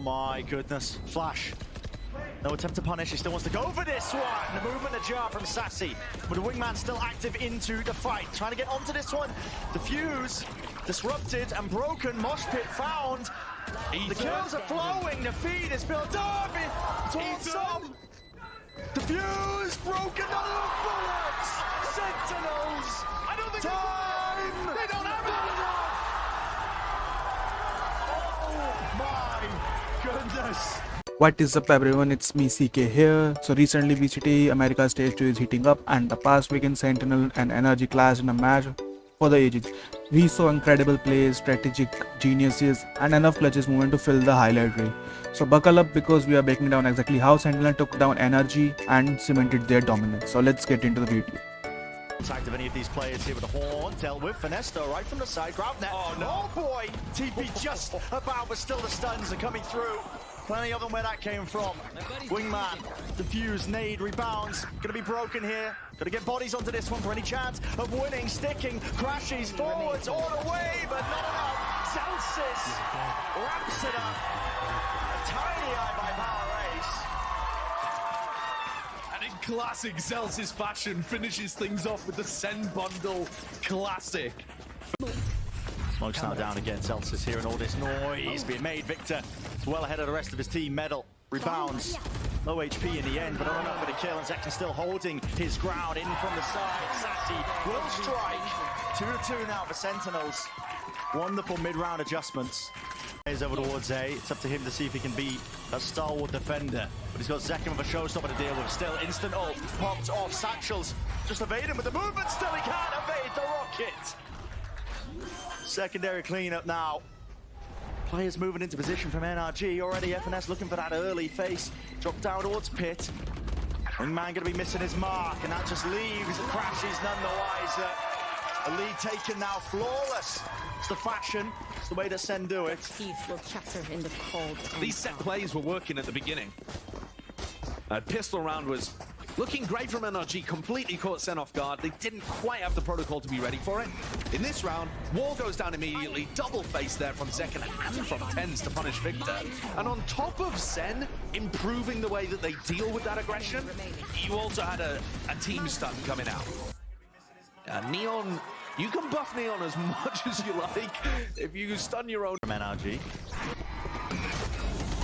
my goodness. Flash. No attempt to punish, he still wants to go for this one. The movement ajar from sacy, but the wingman still active into the fight. Trying to get onto this one. Defuse, disrupted and broken. Mosh pit found. The kills are flowing, the feed is built up. It's awesome. Defuse, broken, another bullets. Sentinels. I don't think time. they don't have it enough. Oh my goodness. What is up everyone, it's me CK here. So recently VCT Americas Stage 2 is heating up, and the past weekend Sentinel and NRG clashed in a match for the ages. We saw incredible plays, strategic geniuses and enough clutches movement to fill the highlight reel. So buckle up because we are breaking down exactly how Sentinel took down NRG and cemented their dominance. So let's get into the video. Contact of any of these players here with the horn, dealt with. Finesse though, right from the side, grab net. Oh no, boy! TP just about, but still the stuns are coming through. Plenty of them where that came from. Wingman, defuse, nade, rebounds. Gonna be broken here. Gotta get bodies onto this one for any chance of winning. Sticking, crashes forwards all the way, but not enough. Zellsis wraps it up. A tiny eye by Power Ace. And in classic Zellsis fashion, finishes things off with the Send bundle classic. Smoke's now down again. Zellsis here and all this noise being made. Victor is well ahead of the rest of his team. Medal rebounds. Low HP in the end, but not enough for the kill. And Zekken still holding his ground in from the side. Sacy will strike. 2-2 now for Sentinels. Wonderful mid-round adjustments. He's over towards A. It's up to him to see if he can beat a stalwart defender. But he's got Zekken with a showstopper to deal with. Still instant ult. Popped off. Satchels just evade him with the movement. Still he can't evade the rocket. Secondary cleanup now. Players moving into position from NRG. Already FNS looking for that early face. Drop down towards pit. Wingman gonna be missing his mark, and that just leaves. It crashes none the wiser. A lead taken now, flawless. It's the fashion. It's the way that Sen do it. Teeth will chatter in the cold. These set plays were working at the beginning. Pistol round was looking great from NRG, completely caught Sen off guard. They didn't quite have the protocol to be ready for it. In this round, wall goes down immediately, double face there from Zekken and from Tenz to punish Victor. And on top of Sen improving the way that they deal with that aggression, you also had a team stun coming out. Neon, you can buff Neon as much as you like if you stun your own. From NRG.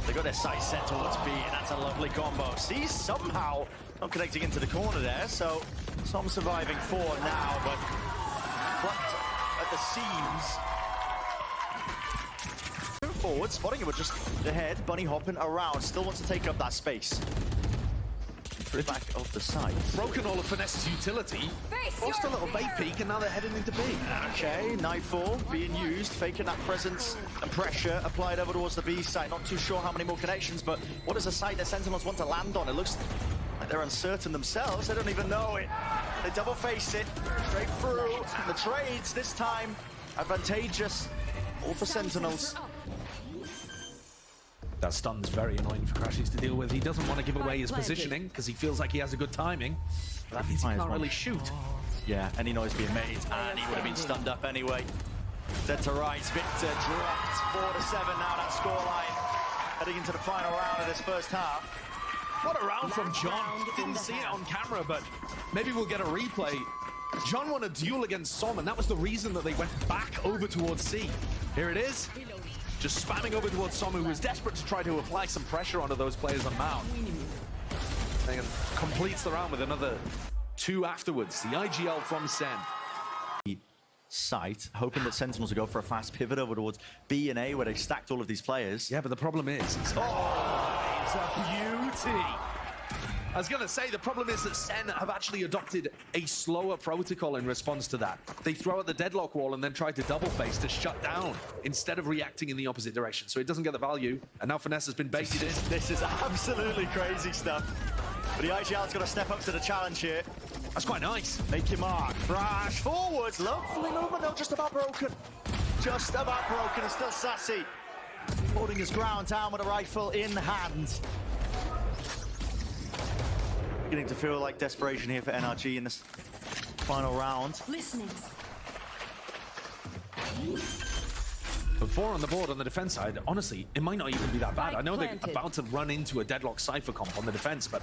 They got their sights set towards B, and that's a lovely combo. C somehow not connecting into the corner there, so some surviving 4 now, but plucked at the seams. Move forward, spotting it with just the head, bunny hopping around, still wants to take up that space. Back off the side. Broken all of Finesse's utility, forced a little bait peek, and now they're heading into B. Okay, Nightfall being used, faking that presence and pressure applied over towards the B side. Not too sure how many more connections, but what is the site that Sentinels want to land on? It looks like they're uncertain themselves. They don't even know it. They double face it straight through. And the trades this time advantageous, all for Sentinels. That stun's very annoying for Crashes to deal with. He doesn't want to give away his positioning because he feels like he has a good timing. But that means he can't really shoot. Yeah, any noise being made, and he would have been stunned up anyway. Dead to rights, Victor dropped 4-7 now, that scoreline. Heading into the final round of this first half. What a round from John. Didn't see it on camera, but maybe we'll get a replay. John won a duel against Som, and that was the reason that they went back over towards C. Here it is. Just spamming over towards Som, who was desperate to try to apply some pressure onto those players on Mount. And completes the round with another 2 afterwards. The IGL from Sen. Site, hoping that Sentinels will go for a fast pivot over towards B and A, where they've stacked all of these players. Yeah, but the problem is... it's a beauty! I was going to say, the problem is that Sen have actually adopted a slower protocol in response to that. They throw at the deadlock wall and then try to double face to shut down instead of reacting in the opposite direction. So it doesn't get the value, and now Finesse has been baited in. This is absolutely crazy stuff. But the IGL's got to step up to the challenge here. That's quite nice. Make your mark. Crash forwards. Lovely movement, though, just about broken. Just about broken, and still sacy. Holding his ground down with a rifle in hand. Beginning to feel like desperation here for NRG in this final round. Listening. But 4 on the board on the defense side, honestly, it might not even be that bad. I know they're planted. about to run into a deadlock Cypher comp on the defense, but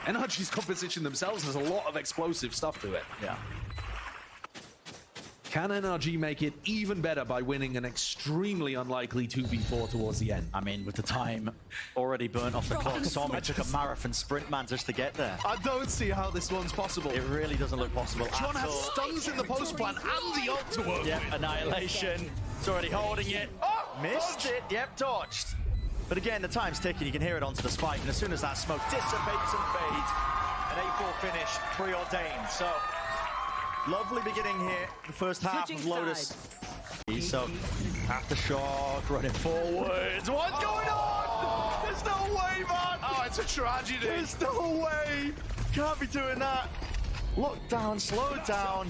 NRG's composition themselves has a lot of explosive stuff to it. Yeah. Can NRG make it even better by winning an extremely unlikely 2v4 towards the end? I mean, with the time already burnt off the clock, Somi took a marathon sprint, man, just to get there. I don't see how this one's possible. It really doesn't look possible John at has all. stuns in the post plant and the ult to work Yep, with. annihilation. It's already holding it. Oh, missed it. Yep, dodged. But again, the time's ticking. You can hear it onto the spike, and as soon as that smoke dissipates and fades, an 8-4 finish preordained. So, lovely beginning here. The first half of Lotus. So, aftershock, running forwards. What's going on? There's no way, man. Oh, it's a tragedy. There's no way. Can't be doing that. Look down, slow down.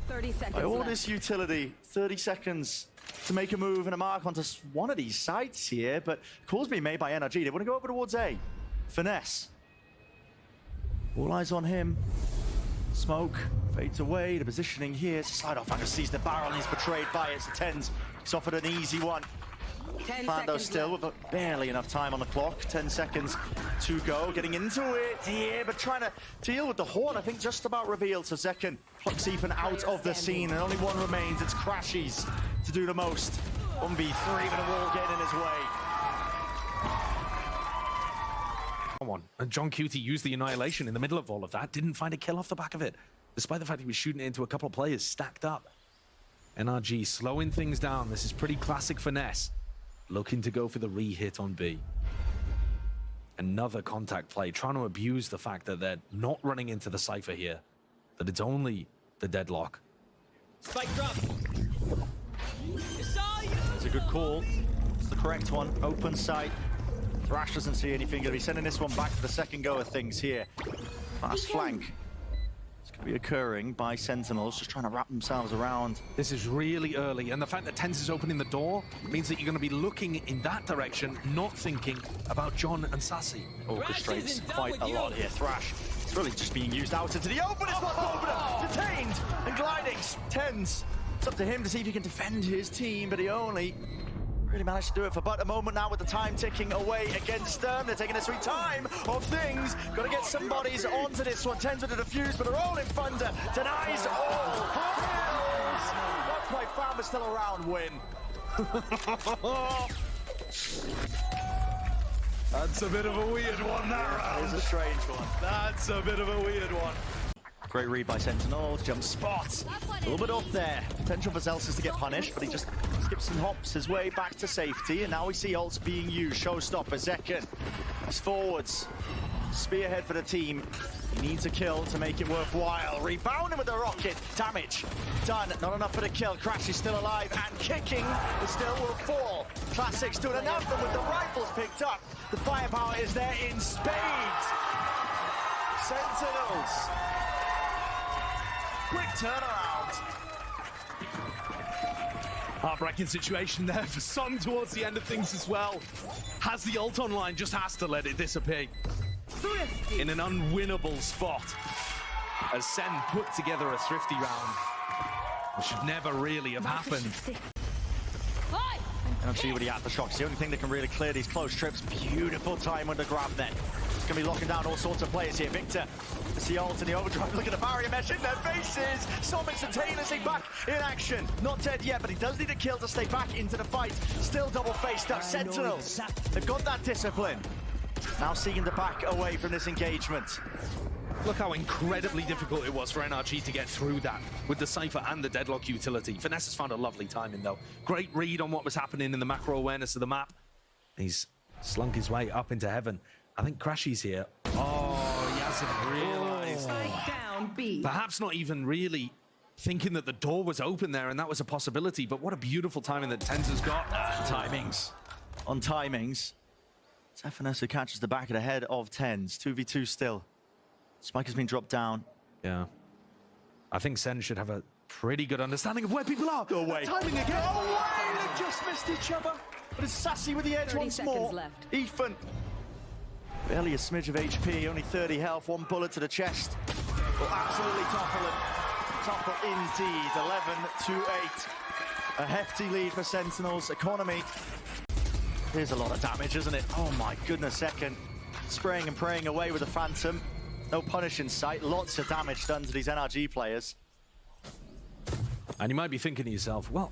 30 seconds By all left. this utility, 30 seconds to make a move and a mark onto one of these sites here, but calls being made by NRG. They want to go over towards A. Finesse. All eyes on him. Smoke fades away. The positioning here. Slide off. Fanga sees the barrel and he's betrayed by it. So Tenz, he's offered an easy one. 10 Fando seconds still left. with barely enough time on the clock. 10 seconds to go. Getting into it here, but trying to deal with the horn. I think just about revealed. So Zekken plucks Ethan out of the scene, and only one remains. It's Crashies to do the most. 1v3 with a wall getting in his way. Come on. And johnqt used the annihilation in the middle of all of that. Didn't find a kill off the back of it, despite the fact he was shooting it into a couple of players stacked up. NRG slowing things down. This is pretty classic finesse. Looking to go for the re-hit on B. Another contact play, trying to abuse the fact that they're not running into the Cypher here, that it's only the deadlock. Spike drop. It's a good call. It's the correct one. Open sight. Thrash doesn't see anything. Gonna be sending this one back for the second go of things here. Fast flank. It's gonna be occurring by Sentinels, just trying to wrap themselves around. This is really early, and the fact that Tenz is opening the door means that you're going to be looking in that direction, not thinking about John and Sacy. Orchestrates quite a lot here. Thrash, it's really just being used out into the open. It's not opener. Detained and gliding. Tenz. It's up to him to see if he can defend his team, but he only really managed to do it for but a moment now with the time ticking away against them. They're taking their sweet time of things. Got to get some bodies onto this one. Tenz with a defuse, but a roll in thunder. Denies all. Kills. Not quite found, but still a round win. That's a bit of a weird one, that It round. is a strange one. That's a bit of a weird one. Great read by Sentinels, jump spot. A little bit off there. Potential for zellsis to get punished, but he just skips and hops his way back to safety. And now we see ults being used. Showstopper, Zekken. He's forwards. Spearhead for the team. He needs a kill to make it worthwhile. Rebounding with the rocket. Damage done. Not enough for the kill. Crash is still alive and kicking, but still will fall. Classics doing enough, but with the rifles picked up, the firepower is there in spades. Sentinels. Quick turnaround. Heartbreaking situation there for Son towards the end of things as well. Has the ult online, just has to let it disappear. In an unwinnable spot. As Sen put together a thrifty round. Which should never really have happened. NRG with the aftershock. It's the only thing that can really clear these close trips. Beautiful time with the grab then. It's going to be locking down all sorts of players here. Victor, it's the ult and the overdrive. Look at the barrier mesh in their faces. Som instantaneously back in action. Not dead yet, but he does need a kill to stay back into the fight. Still double faced up. Sentinels, they've got that discipline. Now seeking to back away from this engagement. Look how incredibly difficult it was for NRG to get through that with the Cypher and the deadlock utility. Finesse has found a lovely timing though. Great read on what was happening in the macro awareness of the map. He's slunk his way up into heaven. I think Crashy's here. Oh, he hasn't realized. Spike down B. Perhaps not even really thinking that the door was open there and that was a possibility, but what a beautiful timing that Tenz has got. Timings. On timings. Zephaniah who catches the back of the head of Tenz. 2v2 still. Spike has been dropped down. Yeah. I think Sen should have a pretty good understanding of where people are. Go away. Timing again. Go away! They just missed each other. But it's Sacy with the edge 30 once seconds more. left. Ethan. Barely a smidge of HP, only 30 health, one bullet to the chest. Will absolutely topple him. Topple indeed. 11-8. A hefty lead for Sentinels. Economy. Here's a lot of damage, isn't it? Oh my goodness, zekken. Spraying and praying away with the Phantom. No punish in sight. Lots of damage done to these NRG players. And you might be thinking to yourself, well,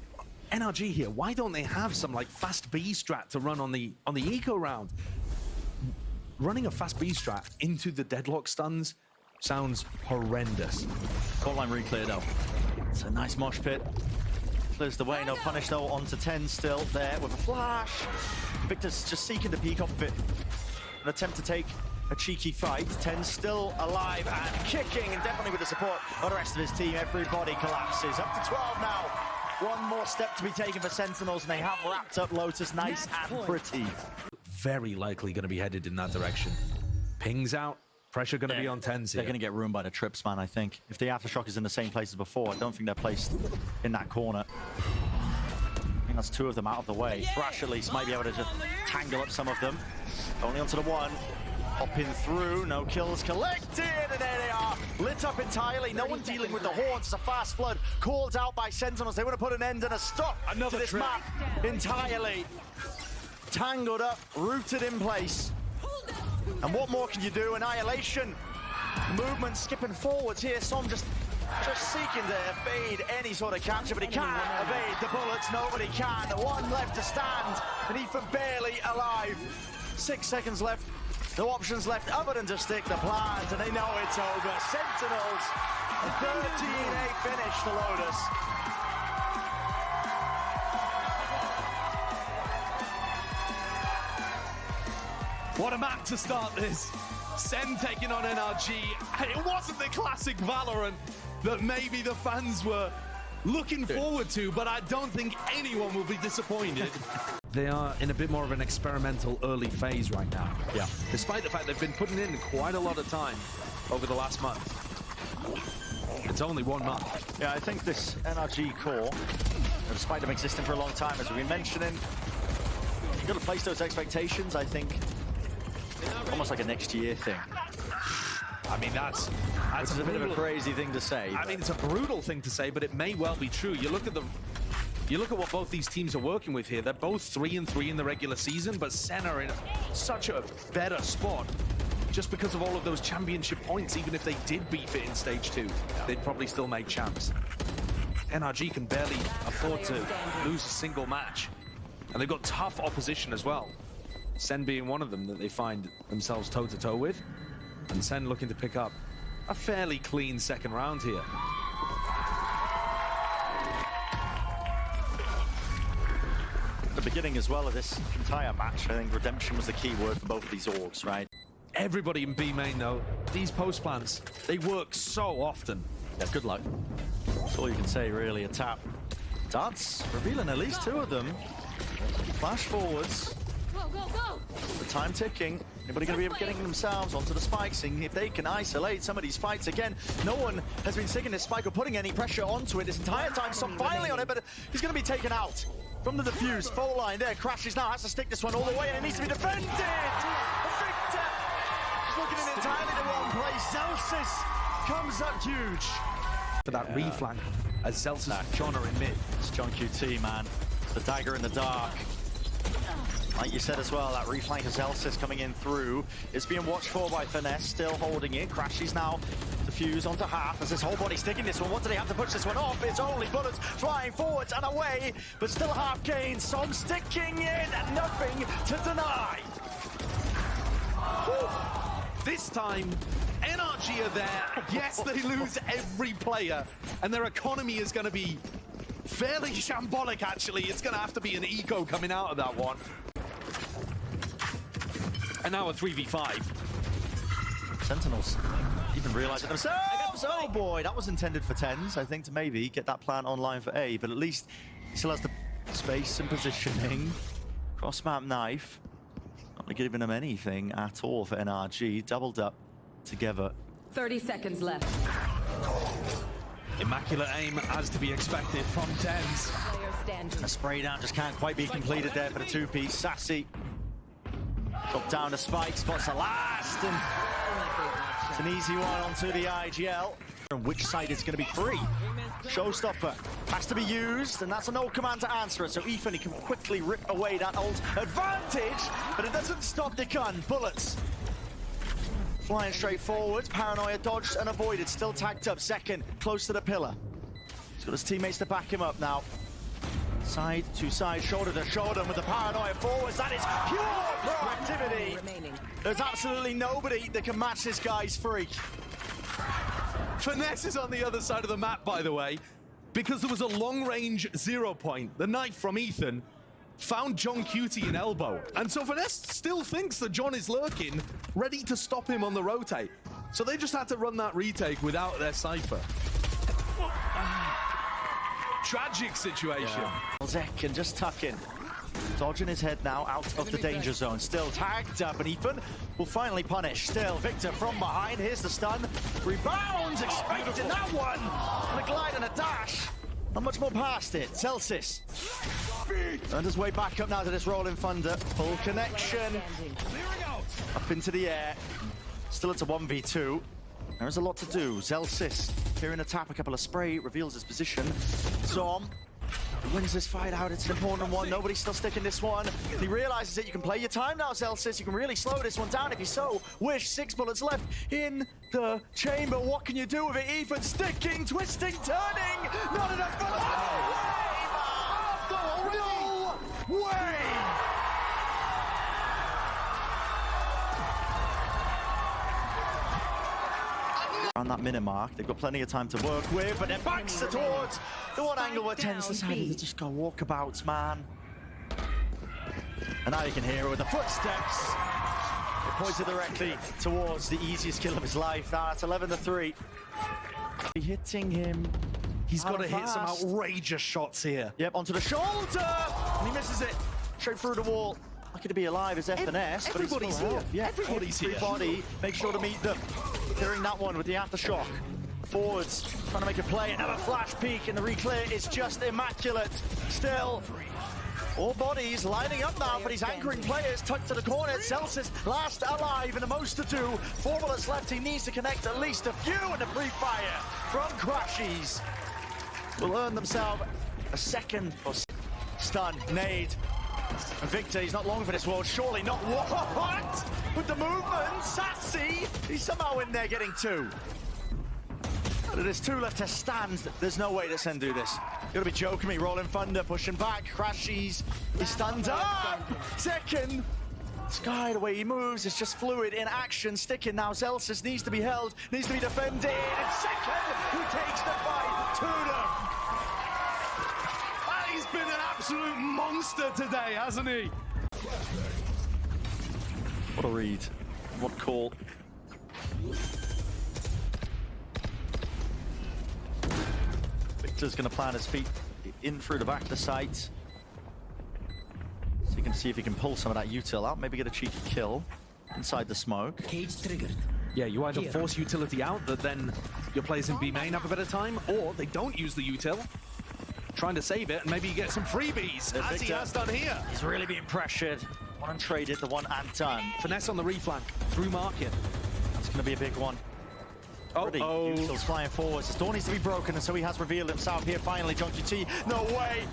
NRG here, why don't they have some like fast B strat to run on the eco round? Running a fast B strat into the deadlock stuns sounds horrendous. Court line re-cleared out. It's a nice mosh pit. Clears the way, no punish though, onto Tenz still there with a flash. Victor's just seeking the peek off of it. An attempt to take a cheeky fight. Tenz still alive and kicking, and definitely with the support of the rest of his team. Everybody collapses. Up to 12 now. One more step to be taken for Sentinels, and they have wrapped up Lotus nice and pretty. Very likely going to be headed in that direction. Pings out. Pressure going to be on Tenz here. They're going to get ruined by the trips, man, I think. If the Aftershock is in the same place as before, I don't think they're placed in that corner. I think that's two of them out of the way. Thrash, at least, might be able to just tangle up some of them. Only onto the one. Hopping through, no kills collected, and there they are. Lit up entirely, no one dealing with the horns. It's a fast flood called out by Sentinels. They want to put an end and a stop to this map entirely. Tangled up, rooted in place. And what more can you do? Annihilation. Movement skipping forwards here. Som just seeking to evade any sort of capture, but he can't evade the bullets. Nobody can. One left to stand, and Ethan barely alive. 6 seconds left. No options left other than to stick the plant, and they know it's over. Sentinels, a 13-8 finish for Lotus. What a map to start this. Sen taking on NRG. And it wasn't the classic Valorant that maybe the fans were looking forward to, but I don't think anyone will be disappointed. They are in a bit more of an experimental early phase right now. Yeah. Despite the fact they've been putting in quite a lot of time over the last month. It's only 1 month. Yeah, I think this NRG core, despite them existing for a long time, as we've been mentioning, you've got to place those expectations, I think, almost like a next year thing. I mean, that's a bit of a crazy thing to say. I mean, it's a brutal thing to say, but it may well be true. You look at what both these teams are working with here. They're both 3-3 in the regular season, but Sen are in such a better spot just because of all of those championship points. Even if they did beef it in stage 2, they'd probably still make champs. NRG can barely afford to lose a single match, and they've got tough opposition as well. Sen being one of them that they find themselves toe-to-toe with, and Sen looking to pick up a fairly clean second round here. The beginning as well of this entire match, I think redemption was the key word for both of these orgs, right? Everybody in B main though, these post plants, they work so often. Yeah, good luck. That's all you can say, really. A tap. Darts revealing at least 2 of them. Flash forwards. The time ticking. Anybody going to be getting themselves onto the spike, seeing if they can isolate some of these fights again. No one has been sticking this spike or putting any pressure onto it this entire time. Some finally on it, but he's going to be taken out from the defuse. Full line there. Crashes now. Has to stick this one all the way, and it needs to be defended. Victor is looking in entirely the wrong place. Zellsis comes up huge. For that reflank, as zellsis Johnner in mid. It's johnqt, man. The dagger in the dark. Like you said as well, that reflank of zellsis coming in through is being watched for by Finesse, still holding it. Crashes now, defuse onto half as his whole body sticking this one. What do they have to push this one off? It's only bullets flying forwards and away, but still half gain. Som sticking in and nothing to deny. Whew. This time, NRG are there. Yes, they lose every player, and their economy is going to be fairly shambolic, actually. It's going to have to be an eco coming out of that one. And now a 3v5. Sentinels even realizing themselves. Oh boy, that was intended for Tenz, I think, to maybe get that plan online for A, but at least he still has the space and positioning. Cross-map knife. Not really giving them anything at all for NRG. Doubled up together. 30 seconds left. Immaculate aim, as to be expected from Tenz. Player standing. A spray down just can't quite be completed there for the 2-piece. Sacy. Up down to spike, spots the last, and it's an easy one onto the IGL. And which side is going to be free? Showstopper has to be used, and that's a no command to answer it. So Ethan, he can quickly rip away that ult advantage, but it doesn't stop the gun. Bullets flying straight forwards. Paranoia dodged and avoided. Still tagged up. Zekken close to the pillar. He's got his teammates to back him up now. Side to side, shoulder to shoulder with the Paranoia forwards. That is pure proactivity. There's absolutely nobody that can match this guy's freak. Finesse is on the other side of the map, by the way, because there was a long-range 0 point. The knife from Ethan found johnqt in elbow. And so Finesse still thinks that John is lurking, ready to stop him on the rotate. So they just had to run that retake without their Cypher. Tragic situation. Yeah. Zekken just tucking. Dodging his head now out of the danger zone. Still tagged up, and Ethan will finally punish. Still, Victor from behind. Here's the stun. Rebounds, expecting that one. And a glide and a dash. Not much more past it. Zellsis earned his way back up now to this rolling thunder. Full connection. Up into the air. Still it's a 1v2. There is a lot to do. Zellsis hearing a tap, a couple of spray, reveals his position. Zom wins this fight out. It's an important one. Nobody's still sticking this one. He realizes that you can play your time now, Zellsis. You can really slow this one down if you so wish. 6 bullets left in the chamber. What can you do with it? Ethan sticking, twisting, turning. Not enough for no way! On that minute mark, they've got plenty of time to work with, but their backs are towards the one angle where Tenz decided to just go walkabouts, man. And now you can hear it with the footsteps. It pointed directly towards the easiest kill of his life. Now that's 11-3. Hitting him. He's got to hit some outrageous shots here. Yep, onto the shoulder, and he misses it. Straight through the wall. Lucky to be alive is FNS, but everybody's here. Yeah, Everybody's here. Everybody, make sure to meet them. Clearing that one with the aftershock. Forwards, trying to make a play. Another flash peek, and the reclear is just immaculate. Still, all bodies lining up now for these anchoring players. Tucked to the corner. Zellsis last alive, and the most to do. 4 bullets left. He needs to connect at least a few, and the pre-fire from Crashies will earn themselves a second or stun, nade. And Victor, he's not long for this world, surely not. What? With the movement, sacy, he's somehow in there getting 2. But there's 2 left to stand. There's no way that Sen do this. You gotta be joking me. Rolling thunder, pushing back, Crashies, he stuns up. Zekken, Sky, the way he moves is just fluid in action. Sticking now, Zellsis needs to be held, needs to be defended. It's Zekken who takes the fight to them. He's been an absolute monster today, hasn't he? What a read. What call. Victor's going to plant his feet in through the back of the site. So you can see if he can pull some of that util out, maybe get a cheeky kill inside the smoke. Cage triggered. Yeah, you either force utility out, that then your players in B main have a better time, or they don't use the util. Trying to save it, and maybe you get some freebies, as he has done here. He's really being pressured. One untraded, the one and done. Finesse on the reflank, through market. That's going to be a big one. Utils flying forwards. His door needs to be broken, and so he has revealed himself here finally. johnqt, no way,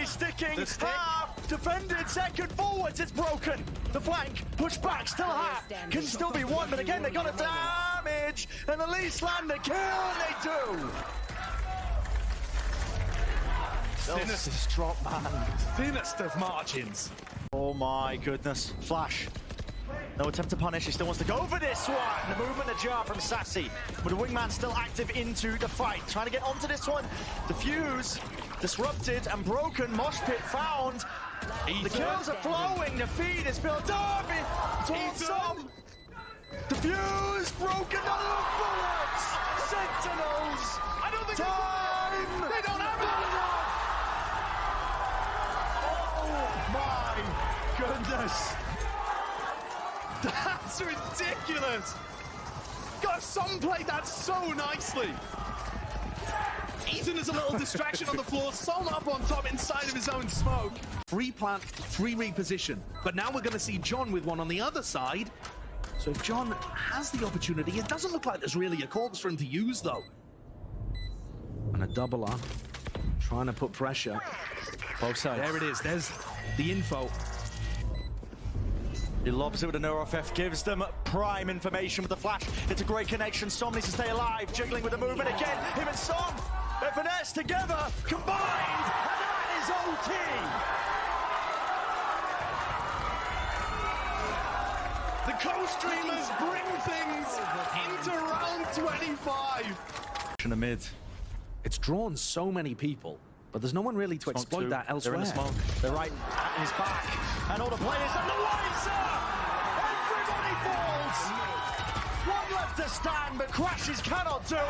sticking. Defended, second forwards, it's broken. The flank, push back, still hot. Can still be won, but again, they got a damage, and the least land a kill, and they do. Thinnest drop, man. Thinnest of margins. Oh my goodness. Flash. No attempt to punish. He still wants to go for this one. The movement ajar from sacy. But the wingman still active into the fight. Trying to get onto this one. The fuse disrupted and broken. Mosh pit found. The kills are flowing. The feed is built up. Towards some. The fuse broken. Not enough bullets. Sentinels. I don't think time. They don't have enough. My goodness. That's ridiculous. God, Son played that so nicely. Ethan is a little distraction on the floor. Son up on top inside of his own smoke. Free plant, free reposition. But now we're going to see John with one on the other side. So if John has the opportunity, it doesn't look like there's really a corpse for him to use, though. a doubler. Trying to put pressure. Both sides. There it is. There's the info. He lobs it with a Neurotheft, gives them prime information with the flash. It's a great connection. Som needs to stay alive, jiggling with the movement again. Him and Som, they're finesse together, combined, and that is OT. The co-streamers bring things into round 25. In the mid. It's drawn so many people, but there's no one really to exploit that elsewhere. They're in the smoke. They're right at his back. And all the players and the laser! Everybody falls! One left to stand, but Crashes cannot do it.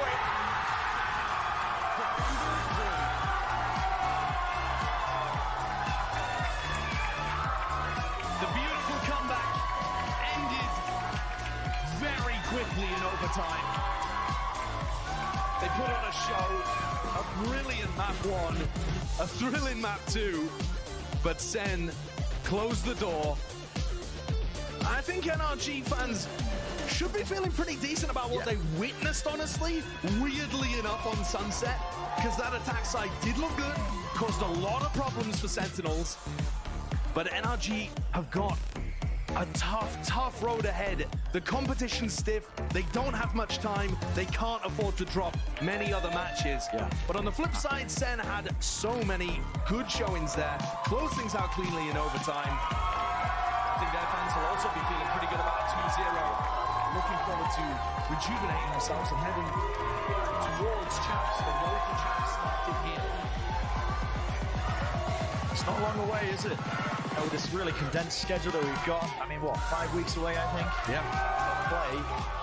The beautiful comeback ended very quickly in overtime. They put on a show, a brilliant map 1, a thrilling map 2, but Sen closed the door. I think NRG fans should be feeling pretty decent about what they witnessed, honestly. Weirdly enough on Sunset, because that attack side did look good, caused a lot of problems for Sentinels, but NRG have got a tough road ahead. The competition's stiff, they don't have much time, they can't afford to drop many other matches. But on the flip side, Sen had so many good showings there, closed things out cleanly in overtime. I think their fans will also be feeling pretty good about 2-0, looking forward to rejuvenating themselves and heading towards champs. The road to champs started here. It's not long away, is it? Oh, this really condensed schedule that we've got. I mean, what, 5 weeks away, I think? Yeah. Play.